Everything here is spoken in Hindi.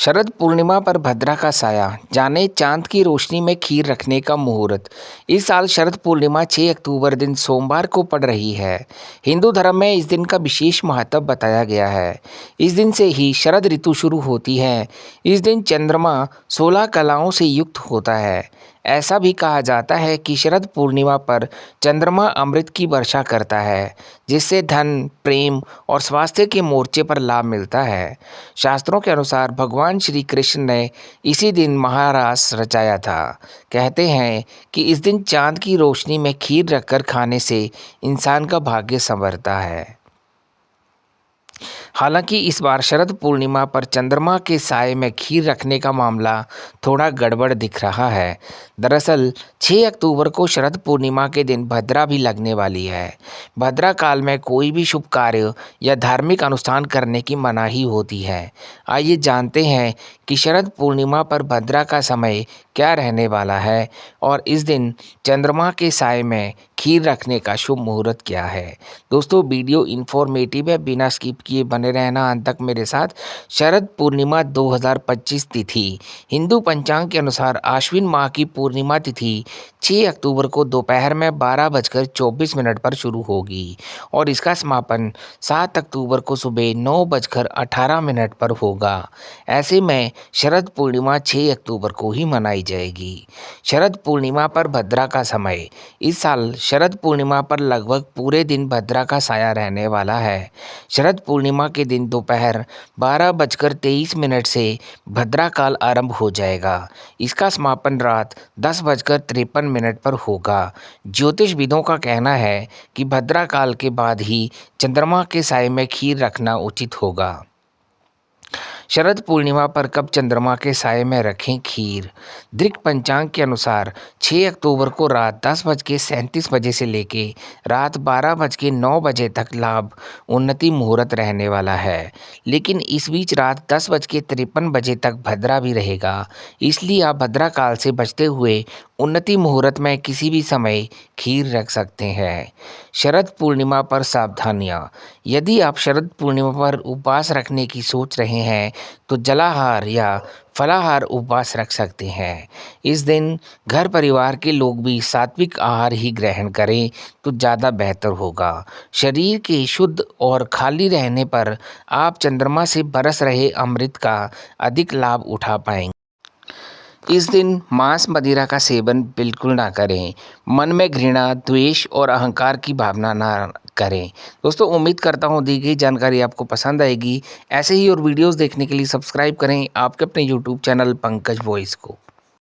शरद पूर्णिमा पर भद्रा का साया, जाने चांद की रोशनी में खीर रखने का मुहूर्त। इस साल शरद पूर्णिमा 6 अक्टूबर दिन सोमवार को पड़ रही है। हिंदू धर्म में इस दिन का विशेष महत्व बताया गया है। इस दिन से ही शरद ऋतु शुरू होती है। इस दिन चंद्रमा 16 कलाओं से युक्त होता है। ऐसा भी कहा जाता है कि शरद पूर्णिमा पर चंद्रमा अमृत की वर्षा करता है, जिससे धन, प्रेम और स्वास्थ्य के मोर्चे पर लाभ मिलता है। शास्त्रों के अनुसार भगवान श्री कृष्ण ने इसी दिन महारास रचाया था। कहते हैं कि इस दिन चांद की रोशनी में खीर रखकर खाने से इंसान का भाग्य संवरता है। हालांकि इस बार शरद पूर्णिमा पर चंद्रमा के साए में खीर रखने का मामला थोड़ा गड़बड़ दिख रहा है। दरअसल 6 अक्टूबर को शरद पूर्णिमा के दिन भद्रा भी लगने वाली है। भद्रा काल में कोई भी शुभ कार्य या धार्मिक अनुष्ठान करने की मनाही होती है। आइए जानते हैं कि शरद पूर्णिमा पर भद्रा का समय क्या रहने वाला है और इस दिन चंद्रमा के साए में खीर रखने का शुभ मुहूर्त क्या है। दोस्तों, वीडियो इन्फॉर्मेटिव है, बिना स्किप किए बने रहना अंत तक मेरे साथ। शरद पूर्णिमा 2025 तिथि हिंदू पंचांग के अनुसार आश्विन माह की पूर्णिमा तिथि 6 अक्टूबर को दोपहर में 12:24 पर शुरू होगी और इसका समापन 7 अक्टूबर को सुबह 9:18 पर होगा। ऐसे में शरद पूर्णिमा 6 अक्टूबर को ही मनाई जाएगी। शरद पूर्णिमा पर भद्रा का समय। इस साल शरद पूर्णिमा पर लगभग पूरे दिन भद्रा का साया रहने वाला है। शरद पूर्णिमा के दिन दोपहर 12:23 से भद्रा काल आरंभ हो जाएगा। इसका समापन रात 10:53 पर होगा। ज्योतिषविदों का कहना है कि भद्रा काल के बाद ही चंद्रमा के साए में खीर रखना उचित होगा। शरद पूर्णिमा पर कब चंद्रमा के साए में रखें खीर। दृक पंचांग के अनुसार 6 अक्टूबर को रात 10:37 से लेके रात 12:09 तक लाभ उन्नति मुहूर्त रहने वाला है, लेकिन इस बीच रात 10:53 तक भद्रा भी रहेगा। इसलिए आप भद्रा काल से बचते हुए उन्नति मुहूर्त में किसी भी समय खीर रख सकते हैं। शरद पूर्णिमा पर सावधानियाँ। यदि आप शरद पूर्णिमा पर उपवास रखने की सोच रहे हैं तो जलाहार या फलाहार उपवास रख सकते हैं। इस दिन घर परिवार के लोग भी सात्विक आहार ही ग्रहण करें तो ज़्यादा बेहतर होगा। शरीर के शुद्ध और खाली रहने पर आप चंद्रमा से बरस रहे अमृत का अधिक लाभ उठा पाएंगे। इस दिन मांस मदिरा का सेवन बिल्कुल ना करें। मन में घृणा, द्वेष और अहंकार की भावना ना करें। दोस्तों, उम्मीद करता हूँ दी गई जानकारी आपको पसंद आएगी। ऐसे ही और वीडियोस देखने के लिए सब्सक्राइब करें आपके अपने यूट्यूब चैनल पंकज वॉइस को।